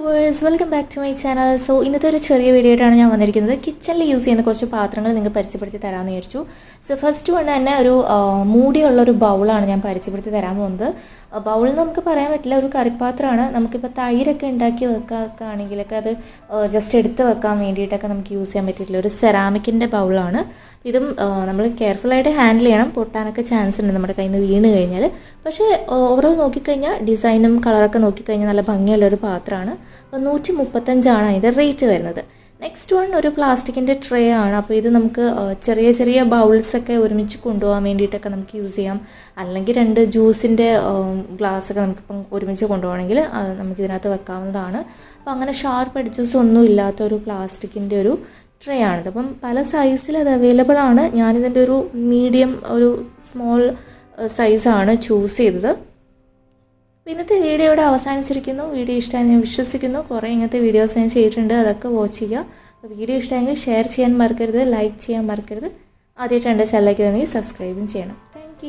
Viewers welcome back to my channel. So ഇന്നത്തെ ഒരു ചെറിയ വീഡിയോ ആയിട്ടാണ് ഞാൻ വന്നിരിക്കുന്നത്. കിച്ചണിൽ യൂസ് ചെയ്യുന്ന കുറച്ച് പാത്രങ്ങൾ നിങ്ങൾക്ക് പരിചയപ്പെടുത്തി തരാമെന്ന് വിചാരിച്ചു. സോ ഫസ്റ്റ് കൊണ്ട് തന്നെ ഒരു മൂടിയുള്ളൊരു ബൗളാണ് ഞാൻ പരിചയപ്പെടുത്തി തരാൻ പോകുന്നത്. ബൗൾ നമുക്ക് പറയാൻ പറ്റില്ല, ഒരു കറിപ്പാത്രമാണ്. നമുക്കിപ്പോൾ തൈരൊക്കെ ഉണ്ടാക്കി വെക്കുകയാണെങ്കിലൊക്കെ അത് ജസ്റ്റ് എടുത്ത് വെക്കാൻ വേണ്ടിയിട്ടൊക്കെ നമുക്ക് യൂസ് ചെയ്യാൻ പറ്റിയിട്ടില്ല. ഒരു സെറാമിക്കിൻ്റെ ബൗളാണ്. ഇതും നമ്മൾ കെയർഫുള്ളായിട്ട് ഹാൻഡിൽ ചെയ്യണം. പൊട്ടാനൊക്കെ ചാൻസ് ഉണ്ട് നമ്മുടെ കയ്യിൽ നിന്ന് വീണ് കഴിഞ്ഞാൽ. പക്ഷേ ഓവറോൾ നോക്കിക്കഴിഞ്ഞാൽ ഡിസൈനും കളറൊക്കെ നോക്കിക്കഴിഞ്ഞാൽ നല്ല ഭംഗിയുള്ളൊരു പാത്രമാണ്. അപ്പോൾ 135 അതിൻ്റെ റേറ്റ് വരുന്നത്. നെക്സ്റ്റ് വൺ ഒരു പ്ലാസ്റ്റിക്കിൻ്റെ ട്രേ ആണ്. അപ്പോൾ ഇത് നമുക്ക് ചെറിയ ചെറിയ ബൗൾസൊക്കെ ഒരുമിച്ച് കൊണ്ടുപോകാൻ വേണ്ടിയിട്ടൊക്കെ നമുക്ക് യൂസ് ചെയ്യാം. അല്ലെങ്കിൽ 2 ജ്യൂസിൻ്റെ ഗ്ലാസ്സൊക്കെ നമുക്കിപ്പം ഒരുമിച്ച് കൊണ്ടുപോകണമെങ്കിൽ നമുക്കിതിനകത്ത് വെക്കാവുന്നതാണ്. അപ്പോൾ അങ്ങനെ ഷാർപ്പ് എഡ്ജസ് ഒന്നും ഇല്ലാത്ത ഒരു പ്ലാസ്റ്റിക്കിൻ്റെ ഒരു ട്രേ ആണിത്. അപ്പം പല സൈസിൽ അത് അവൈലബിൾ ആണ്. ഞാനിതിൻ്റെ ഒരു മീഡിയം ഒരു സ്മോൾ സൈസാണ് ചൂസ് ചെയ്തത്. ഇന്നത്തെ വീഡിയോ ഇവിടെ അവസാനിച്ചിരിക്കുന്നു. വീഡിയോ ഇഷ്ടമായി ഞാൻ വിശ്വസിക്കുന്നു. കുറേ ഇങ്ങനത്തെ വീഡിയോസ് ഞാൻ ചെയ്തിട്ടുണ്ട്, അതൊക്കെ വാച്ച് ചെയ്യുക. അപ്പോൾ വീഡിയോ ഇഷ്ടമെങ്കിൽ ഷെയർ ചെയ്യാൻ മറക്കരുത്, ലൈക്ക് ചെയ്യാൻ മറക്കരുത്. ആദ്യമായിട്ട് എൻ്റെ ചാനലിലേക്ക് വന്നെങ്കിൽ സബ്സ്ക്രൈബും ചെയ്യണം. താങ്ക്